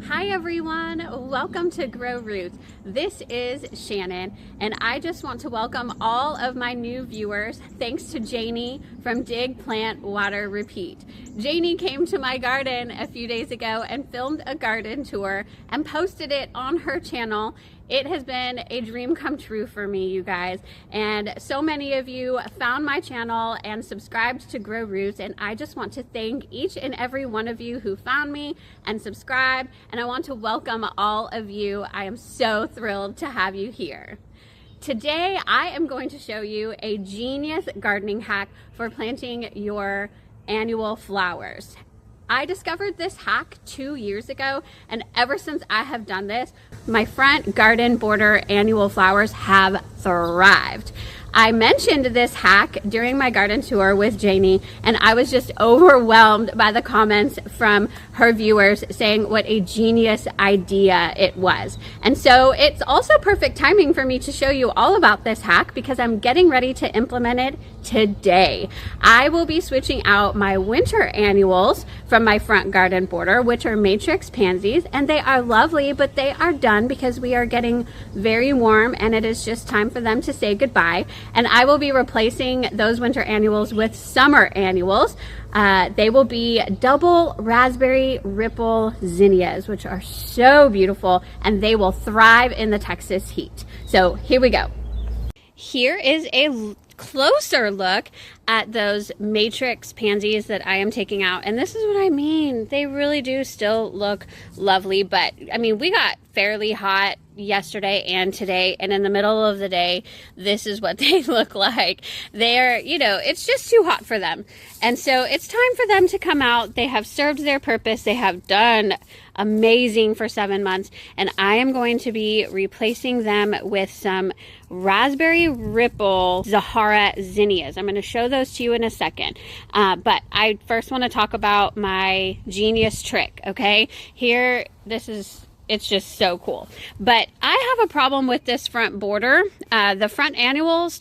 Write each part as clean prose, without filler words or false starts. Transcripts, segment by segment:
Hi everyone, welcome to Grow Roots. This is Shannon and I just want to welcome all of my new viewers thanks to Janey from Dig, Plant, Water, Repeat. Janey came to my garden a few days ago and filmed a garden tour and posted it on her channel. It has been a dream come true for me, you guys, and so many of you found my channel and subscribed to Grow Roots, and I just want to thank each and every one of you who found me and subscribed, and I want to welcome all of you. I am so thrilled to have you here. Today, I am going to show you a genius gardening hack for planting your annual flowers. I discovered this hack 2 years ago, and ever since I have done this, my front garden border annual flowers have thrived. I mentioned this hack during my garden tour with Janey, and I was just overwhelmed by the comments from her viewers saying what a genius idea it was. And so it's also perfect timing for me to show you all about this hack because I'm getting ready to implement it today. I will be switching out my winter annuals from my front garden border, which are matrix pansies, and they are lovely, but they are done because we are getting very warm and it is just time for them to say goodbye. And I will be replacing those winter annuals with summer annuals. They will be double raspberry ripple zinnias, which are so beautiful, and they will thrive in the Texas heat. So here we go. Here is a closer look at those matrix pansies that I am taking out, and this is what I mean. They really do still look lovely, but I mean, we got fairly hot yesterday and today, and in the middle of the day, this is what they look like. They're, you know, it's just too hot for them, and so it's time for them to come out. They have served their purpose. They have done amazing for 7 months, and I am going to be replacing them with some raspberry ripple Zahara zinnias. I'm going to show those to you in a second, but I first want to talk about my genius trick. Okay, here, it's just so cool. But I have a problem with this front border. The front annuals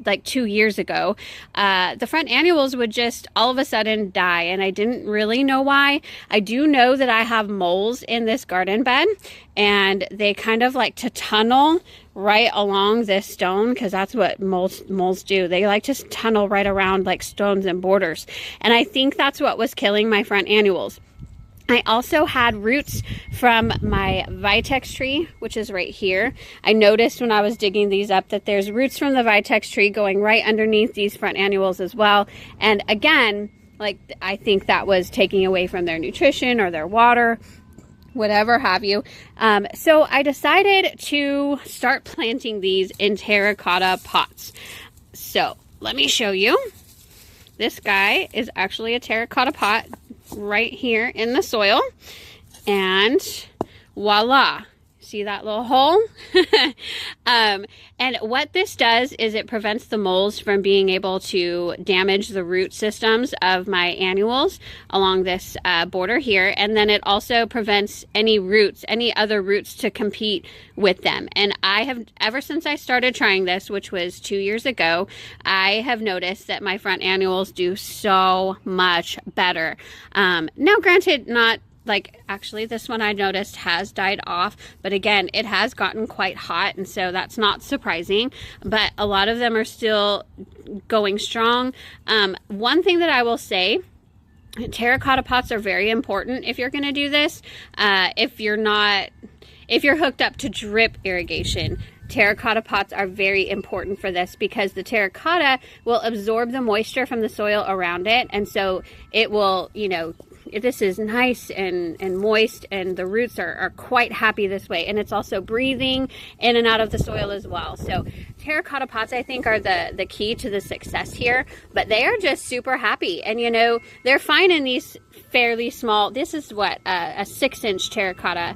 like 2 years ago, the front annuals would just all of a sudden die, and I didn't really know why. I do know that I have moles in this garden bed, and they kind of like to tunnel right along this stone, because that's what moles do. They like to tunnel right around like stones and borders, and I think that's what was killing my front annuals. I also had roots from my vitex tree, which is right here. I noticed when I was digging these up that there's roots from the vitex tree going right underneath these front annuals as well. And again, like, I think that was taking away from their nutrition or their water, whatever have you. So I decided to start planting these in terracotta pots. So let me show you. This guy is actually a terracotta pot right here in the soil, and voila, see that little hole? And what this does is it prevents the moles from being able to damage the root systems of my annuals along this border here, and then it also prevents any other roots to compete with them. And I have, ever since I started trying this, which was 2 years ago, I have noticed that my front annuals do so much better. Now granted, not like, actually this one I noticed has died off, but again, it has gotten quite hot, and so that's not surprising, but a lot of them are still going strong. One thing that I will say, terracotta pots are very important if you're going to do this. If you're hooked up to drip irrigation, terracotta pots are very important for this, because the terracotta will absorb the moisture from the soil around it, and so it will, you know, this is nice and moist, and the roots are quite happy this way, and it's also breathing in and out of the soil as well. So terracotta pots, I think, are the key to the success here, but they are just super happy, and you know, they're fine in these fairly small, this is what, a 6-inch terracotta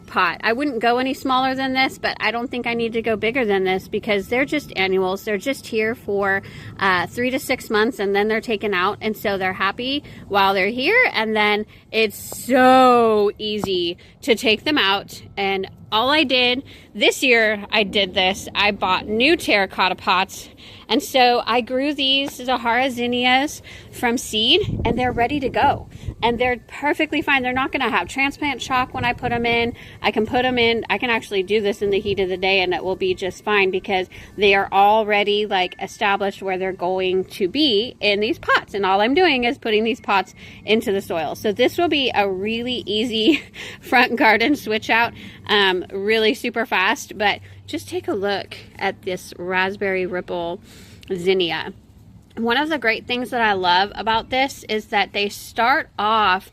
pot. I wouldn't go any smaller than this, but I don't think I need to go bigger than this, because they're just annuals. They're just here for 3 to 6 months, and then they're taken out, and so they're happy while they're here, and then it's so easy to take them out. And all I did this year, I bought new terracotta pots, And so I grew these Zahara zinnias from seed, and they're ready to go. And they're perfectly fine. They're not going to have transplant shock when I put them in. I can put them in. I can actually do this in the heat of the day, and it will be just fine because they are already like established where they're going to be in these pots. And all I'm doing is putting these pots into the soil. So this will be a really easy front garden switch out, really super fast. But just take a look at this raspberry ripple zinnia. One of the great things that I love about this is that they start off,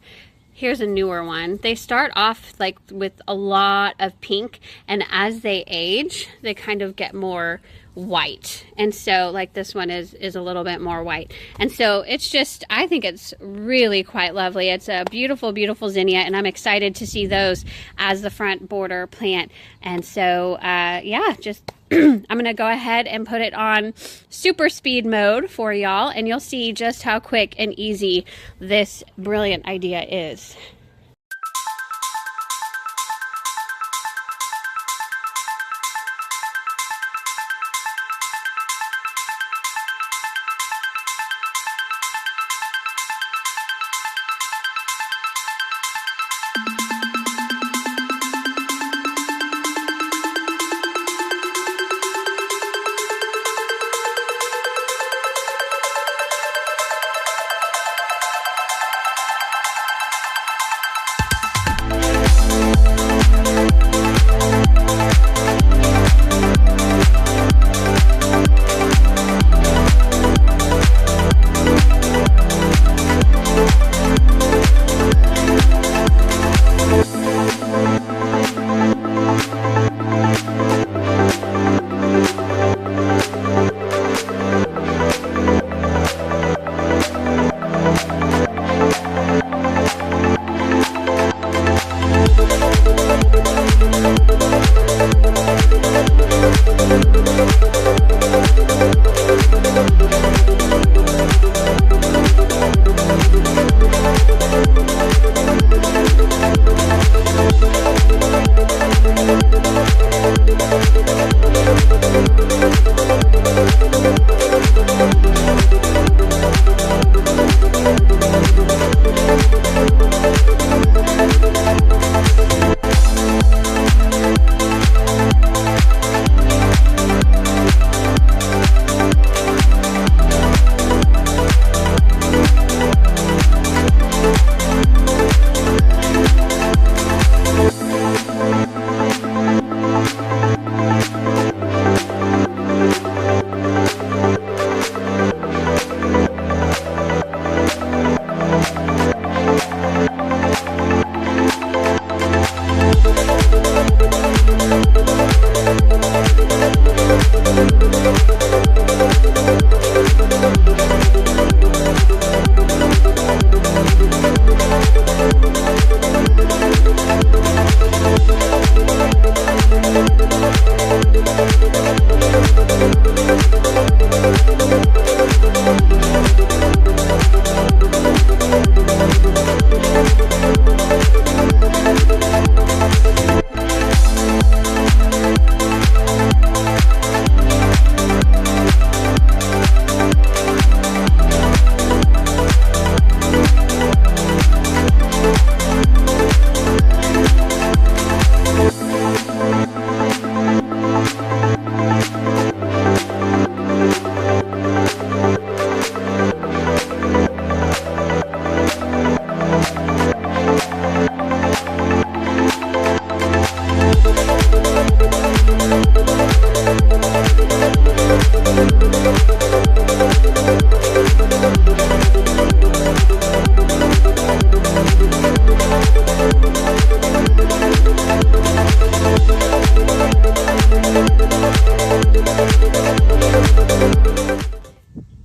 here's a newer one, they start off like with a lot of pink, and as they age, they kind of get more white. And so like this one is a little bit more white. And so it's just, I think it's really quite lovely. It's a beautiful, beautiful zinnia, and I'm excited to see those as the front border plant. And so, yeah, just I'm going to go ahead and put it on super speed mode for y'all, and you'll see just how quick and easy this brilliant idea is.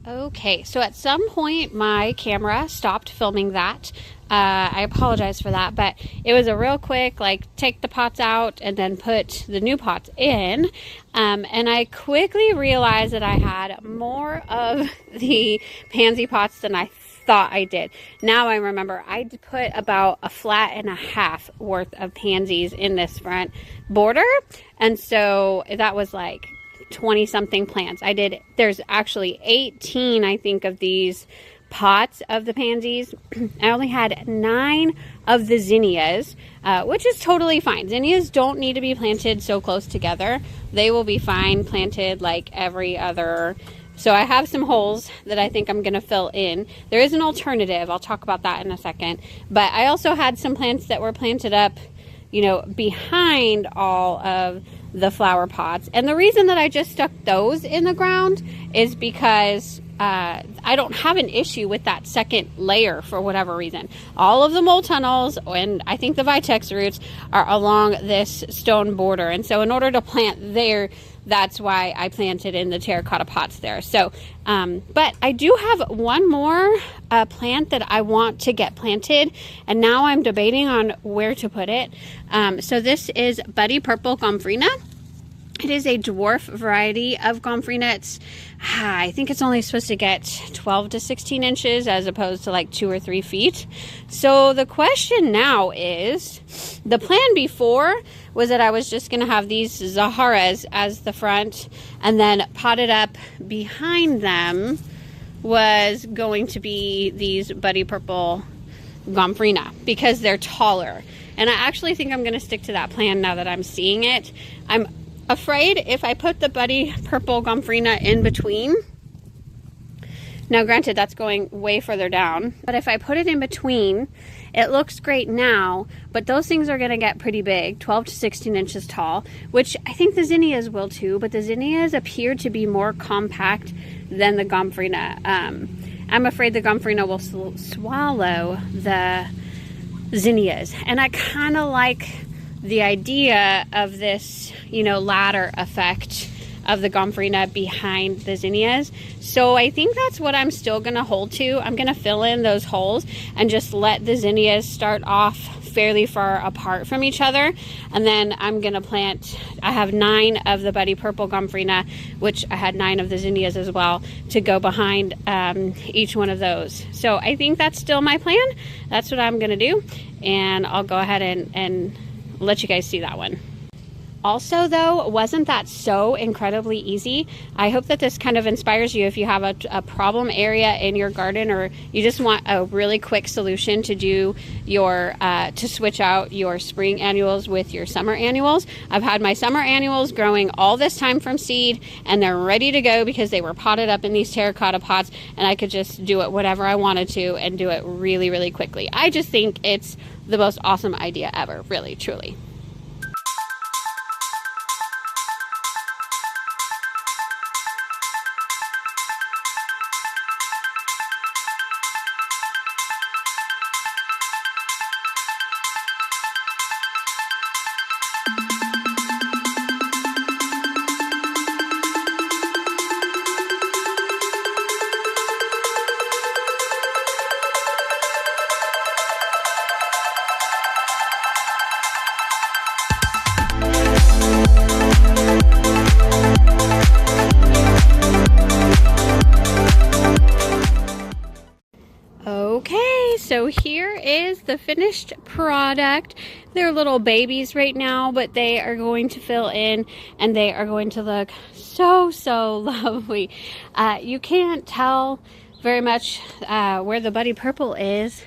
Okay, so at some point my camera stopped filming that. I apologize for that, but it was a real quick, like, take the pots out and then put the new pots in. And I quickly realized that I had more of the pansy pots than I thought I did. Now I remember I put about a flat and a half worth of pansies in this front border. And so that was like 20 something plants. There's actually 18, I think, of these pots of the pansies. I only had 9 of the zinnias, which is totally fine. Zinnias don't need to be planted so close together. They will be fine planted like every other. So I have some holes that I think I'm going to fill in. There is an alternative. I'll talk about that in a second. But I also had some plants that were planted up, you know, behind all of the flower pots. And the reason that I just stuck those in the ground is because I don't have an issue with that second layer for whatever reason. All of the mole tunnels and I think the Vitex roots are along this stone border. And so in order to plant there, that's why I planted in the terracotta pots there. So, but I do have one more plant that I want to get planted, and now I'm debating on where to put it. So this is Buddy Purple Gomphrena. It is a dwarf variety of Gomphrena. I think it's only supposed to get 12 to 16 inches as opposed to like 2 or 3 feet. So the question now is, the plan before was that I was just going to have these Zaharas as the front, and then potted up behind them was going to be these Buddy Purple Gomphrena because they're taller. And I actually think I'm going to stick to that plan now that I'm seeing it. I'm afraid if I put the Buddy Purple Gomphrena in between, now granted that's going way further down, but if I put it in between, it looks great now, but those things are going to get pretty big, 12 to 16 inches tall, which I think the zinnias will too, but the zinnias appear to be more compact than the Gomphrena. I'm afraid the Gomphrena will swallow the zinnias, and I kind of like the idea of this, you know, ladder effect of the Gomphrena behind the zinnias. So I think that's what I'm still going to hold to. I'm going to fill in those holes and just let the zinnias start off fairly far apart from each other. And then I'm going to plant, I have 9 of the Buddy Purple Gomphrena, which I had 9 of the zinnias as well, to go behind each one of those. So I think that's still my plan. That's what I'm going to do. And I'll go ahead and let you guys see that one. Also though, wasn't that so incredibly easy? I hope that this kind of inspires you if you have a problem area in your garden, or you just want a really quick solution to do your, to switch out your spring annuals with your summer annuals. I've had my summer annuals growing all this time from seed, and they're ready to go because they were potted up in these terracotta pots, and I could just do it whatever I wanted to and do it really, really quickly. I just think it's the most awesome idea ever, really, truly. Okay, so here is the finished product. They're little babies right now, but they are going to fill in and they are going to look so, so lovely. You can't tell very much where the Buddy Purple is,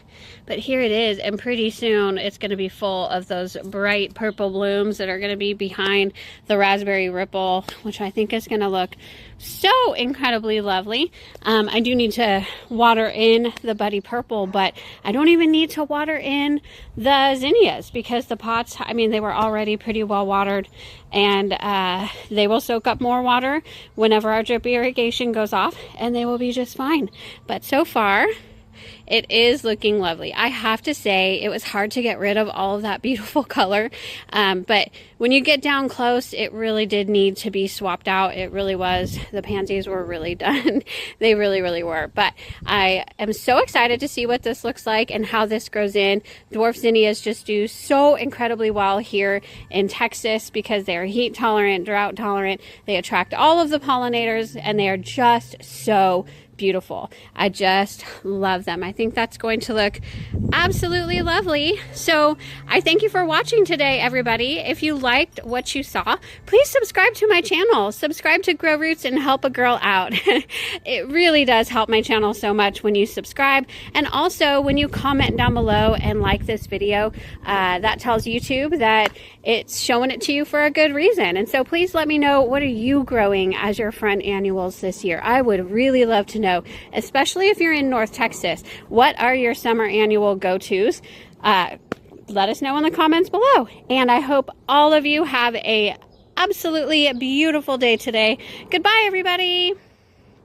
but here it is, and pretty soon it's going to be full of those bright purple blooms that are going to be behind the raspberry ripple, which I think is going to look so incredibly lovely. I do need to water in the Buddy Purple, but I don't even need to water in the zinnias because the pots, I mean, they were already pretty well watered, and they will soak up more water whenever our drip irrigation goes off, and they will be just fine. But so far, it is looking lovely. I have to say it was hard to get rid of all of that beautiful color, but when you get down close, it really did need to be swapped out. It really was. The pansies were really done. They really, really were. But I am so excited to see what this looks like and how this grows in. Dwarf zinnias just do so incredibly well here in Texas because they are heat tolerant, drought tolerant. They attract all of the pollinators, and they are just so beautiful. I just love them. I think that's going to look absolutely lovely. So I thank you for watching today, everybody. If you liked what you saw, please subscribe to my channel. Subscribe to Grow Roots and help a girl out. It really does help my channel so much when you subscribe. And also when you comment down below and like this video, that tells YouTube that it's showing it to you for a good reason. And so please let me know, what are you growing as your front annuals this year? I would really love to know, especially if you're in North Texas. What are your summer annual go-tos? Let us know in the comments below. And I hope all of you have a absolutely beautiful day today. Goodbye, everybody.